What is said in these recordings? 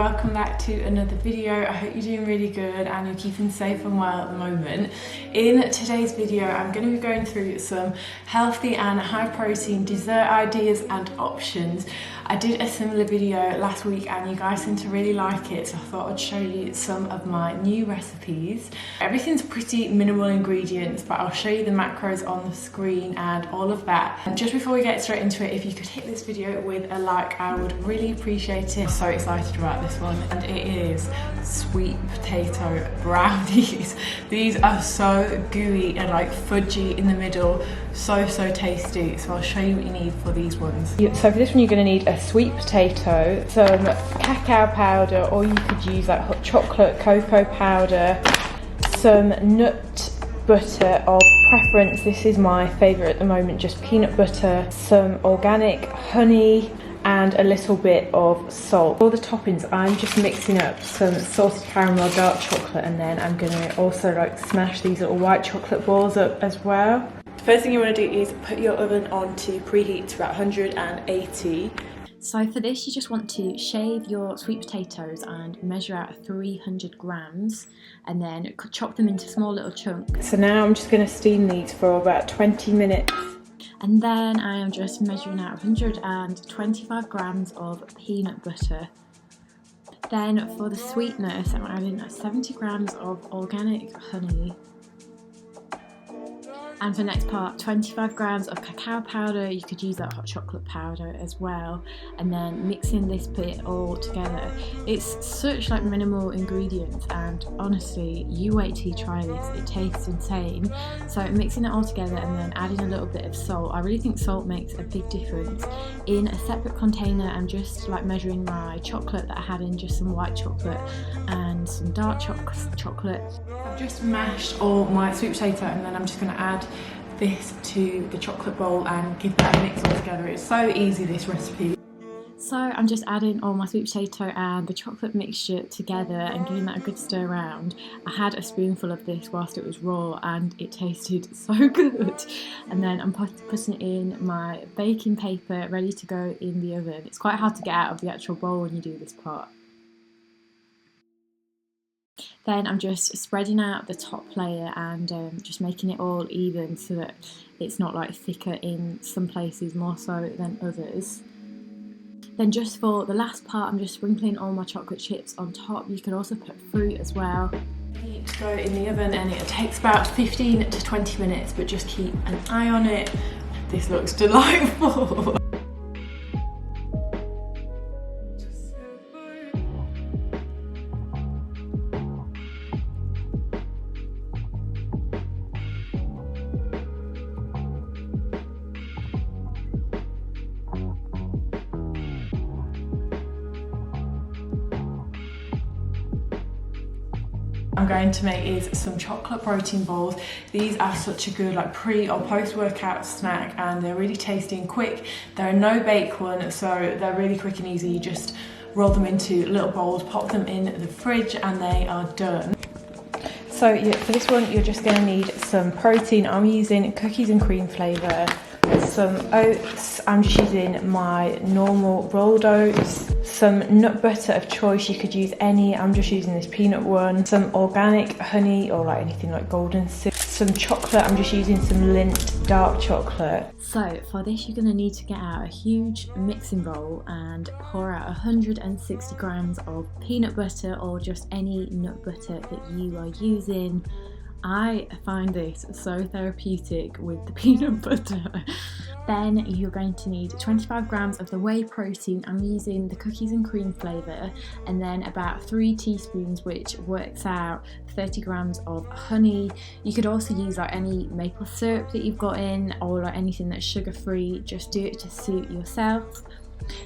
welcome back to another video. I hope you're doing really good and you're keeping safe and well at the moment. In today's video, I'm going to be going through some healthy and high protein dessert ideas and options. I did a similar video last week and you guys seem to really like it, so I thought I'd show you some of my new recipes. Everything's pretty minimal ingredients, but I'll show you the macros on the screen and all of that. And just before we get straight into it, if you could hit this video with a like, I would really appreciate it. I'm so excited about this one, and it is sweet potato brownies. These are so gooey and like fudgy in the middle, so tasty. So I'll show you what you need for these ones. So for this one, you're going to need a sweet potato, some cacao powder, or you could use like hot chocolate, cocoa powder, some nut butter of preference. This is my favourite at the moment, just peanut butter, some organic honey, and a little bit of salt. For the toppings, I'm just mixing up some salted caramel, dark chocolate, and then I'm gonna also like smash these little white chocolate balls up as well. The first thing you want to do is put your oven on to preheat to about 180. So for this, you just want to shave your sweet potatoes and measure out 300 grams and then chop them into small little chunks. So now I'm just going to steam these for about 20 minutes. And then I am just measuring out 125 grams of peanut butter. Then for the sweetness, I'm adding 70 grams of organic honey. And for the next part, 25 grams of cacao powder. You could use that hot chocolate powder as well. And then mixing this bit all together. It's such like minimal ingredients, and honestly, you wait till you try this. It tastes insane. So mixing it all together and then adding a little bit of salt. I really think salt makes a big difference. In a separate container, I'm just like measuring my chocolate that I had in, just some white chocolate and some dark chocolate. I've just mashed all my sweet potato, and then I'm just going to add this to the chocolate bowl and give that a mix all together. It's so easy, this recipe. So I'm just adding all my sweet potato and the chocolate mixture together and giving that a good stir around. I had a spoonful of this whilst it was raw and it tasted so good. And then I'm putting in my baking paper ready to go in the oven. It's quite hard to get out of the actual bowl when you do this part. Then I'm just spreading out the top layer and just making it all even so that it's not like thicker in some places more so than others. Then just for the last part, I'm just sprinkling all my chocolate chips on top. You can also put fruit as well. Need to go in the oven, and it takes about 15 to 20 minutes, but just keep an eye on it. This looks delightful. I'm going to make is some chocolate protein balls. These are such a good like pre or post workout snack, and they're really tasty and quick. They're a no bake one, so they're really quick and easy. You just roll them into little bowls, pop them in the fridge, and they are done. So for this one, you're just going to need some protein. I'm using cookies and cream flavour, some oats. I'm just using my normal rolled oats, some nut butter of choice. You could use any. I'm just using this peanut one. Some organic honey, or like anything like golden syrup. Some chocolate. I'm just using some Lindt dark chocolate. So for this, you're going to need to get out a huge mixing bowl and pour out 160 grams of peanut butter, or just any nut butter that you are using. I find this so therapeutic with the peanut butter. Then you're going to need 25 grams of the whey protein. I'm using the cookies and cream flavour, and then about 3 teaspoons, which works out 30 grams of honey. You could also use like any maple syrup that you've got in, or like anything that's sugar free. Just do it to suit yourself.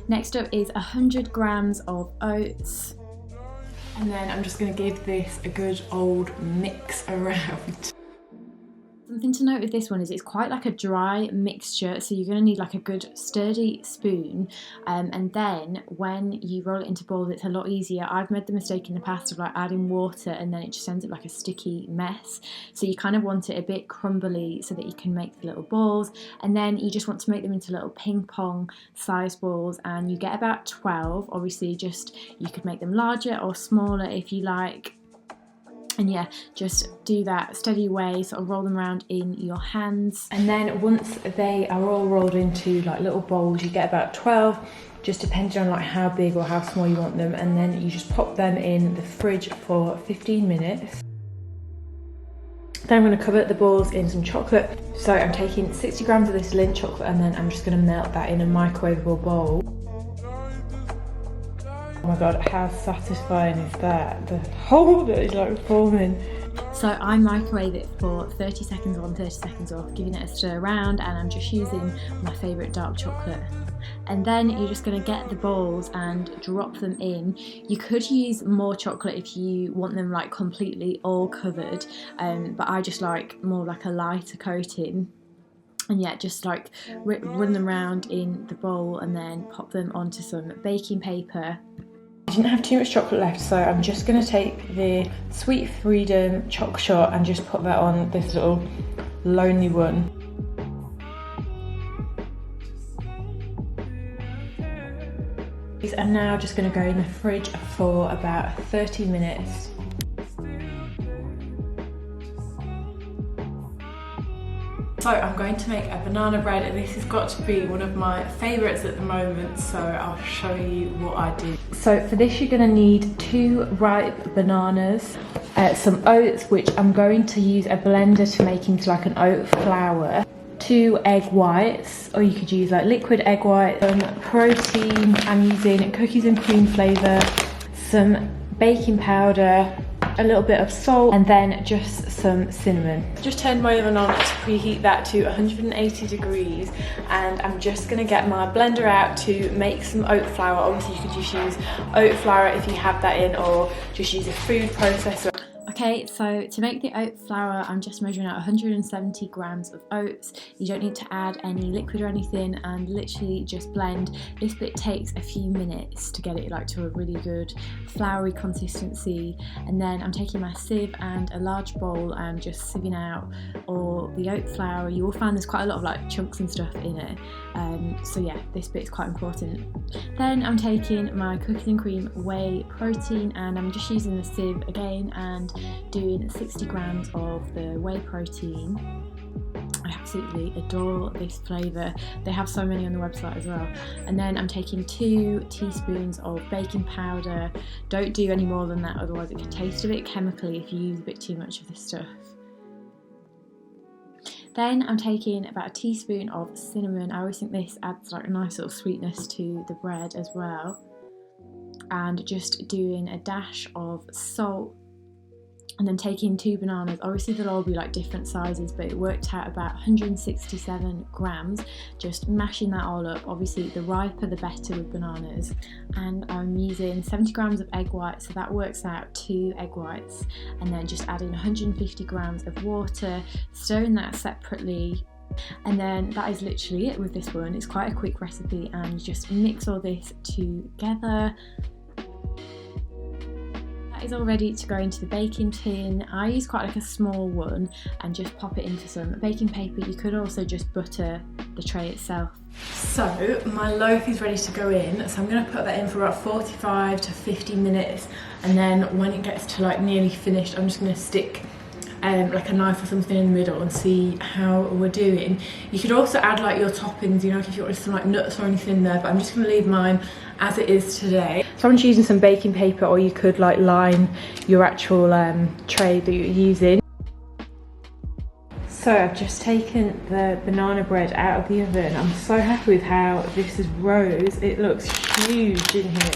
Next up is 100 grams of oats. And then I'm just going to give this a good old mix around. Something to note with this one is it's quite like a dry mixture, so you're going to need like a good sturdy spoon, and then when you roll it into balls it's a lot easier. I've made the mistake in the past of like adding water and then it just ends up like a sticky mess, so you kind of want it a bit crumbly so that you can make the little balls, and then you just want to make them into little ping pong size balls, and you get about 12. Obviously just you could make them larger or smaller if you like. And yeah, just do that steady way, sort of roll them around in your hands. And then once they are all rolled into like little bowls, you get about 12, just depending on like how big or how small you want them. And then you just pop them in the fridge for 15 minutes. Then I'm going to cover the balls in some chocolate. So I'm taking 60 grams of this Lindt chocolate and then I'm just going to melt that in a microwavable bowl. Oh my god, how satisfying is that? The hole that is like forming. So I microwave it for 30 seconds on, 30 seconds off, giving it a stir around, and I'm just using my favourite dark chocolate. And then you're just going to get the balls and drop them in. You could use more chocolate if you want them like completely all covered, but I just like more like a lighter coating. And yeah, just like run them around in the bowl and then pop them onto some baking paper. I didn't have too much chocolate left, so I'm just going to take the Sweet Freedom Choc Shot and just put that on this little lonely one. These are now just going to go in the fridge for about 30 minutes. So I'm going to make a banana bread, and this has got to be one of my favourites at the moment, so I'll show you what I did. So for this you're going to need 2 ripe bananas, some oats, which I'm going to use a blender to make into like an oat flour, 2 egg whites, or you could use like liquid egg white, some protein. I'm using cookies and cream flavour, some baking powder, a little bit of salt, and then just some cinnamon. Just turned my oven on to preheat that to 180 degrees, and I'm just gonna get my blender out to make some oat flour. Obviously you could just use oat flour if you have that in, or just use a food processor. Okay, so to make the oat flour, I'm just measuring out 170 grams of oats. You don't need to add any liquid or anything, and literally just blend. This bit takes a few minutes to get it like to a really good floury consistency. And then I'm taking my sieve and a large bowl and just sieving out all the oat flour. You will find there's quite a lot of like chunks and stuff in it. So yeah, this bit is quite important. Then I'm taking my cookies and cream whey protein, and I'm just using the sieve again and doing 60 grams of the whey protein. I absolutely adore this flavour. They have so many on the website as well. And then I'm taking 2 teaspoons of baking powder. Don't do any more than that, otherwise it can taste a bit chemically if you use a bit too much of this stuff. Then I'm taking about a teaspoon of cinnamon. I always think this adds like a nice little sweetness to the bread as well. And just doing a dash of salt. And then taking 2 bananas. Obviously they'll all be like different sizes, but it worked out about 167 grams. Just mashing that all up. Obviously the riper the better with bananas. And I'm using 70 grams of egg whites, so that works out 2 egg whites. And then just adding 150 grams of water, stirring that separately. And then that is literally it with this one. It's quite a quick recipe, and you just mix all this together. That is all ready to go into the baking tin. I use quite like a small one and just pop it into some baking paper. You could also just butter the tray itself. So my loaf is ready to go in, so I'm going to put that in for about 45 to 50 minutes, and then when it gets to like nearly finished, I'm just going to stick like a knife or something in the middle and see how we're doing. You could also add like your toppings, you know, if you wanted some like nuts or anything in there, but I'm just going to leave mine as it is today. So I'm just using some baking paper, or you could like line your actual tray that you're using. So I've just taken the banana bread out of the oven. I'm so happy with how this is rose. It looks huge in here.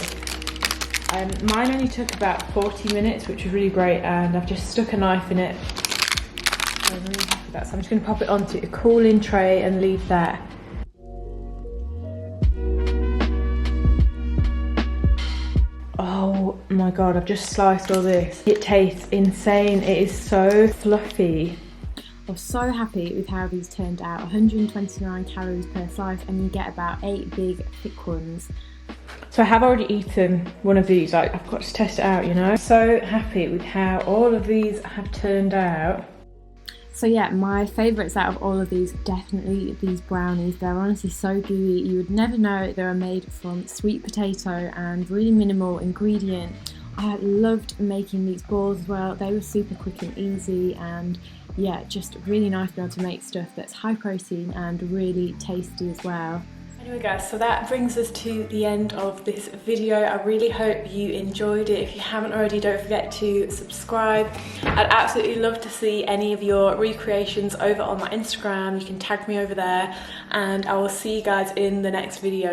Mine only took about 40 minutes, which was really great, and I've just stuck a knife in it. So I'm really happy with that. So I'm just going to pop it onto a cooling tray and leave that. Oh my god, I've just sliced all this. It tastes insane. It is so fluffy. I was so happy with how these turned out. 129 calories per slice, and you get about 8 big thick ones. So I have already eaten one of these, like I've got to test it out, you know. So happy with how all of these have turned out. So yeah, my favourites out of all of these, definitely these brownies. They're honestly so gooey. You would never know they were made from sweet potato and really minimal ingredient. I loved making these balls as well. They were super quick and easy, and yeah, just really nice to be able to make stuff that's high protein and really tasty as well. Anyway guys, so that brings us to the end of this video. I really hope you enjoyed it. If you haven't already, don't forget to subscribe. I'd absolutely love to see any of your recreations over on my Instagram. You can tag me over there, and I will see you guys in the next video.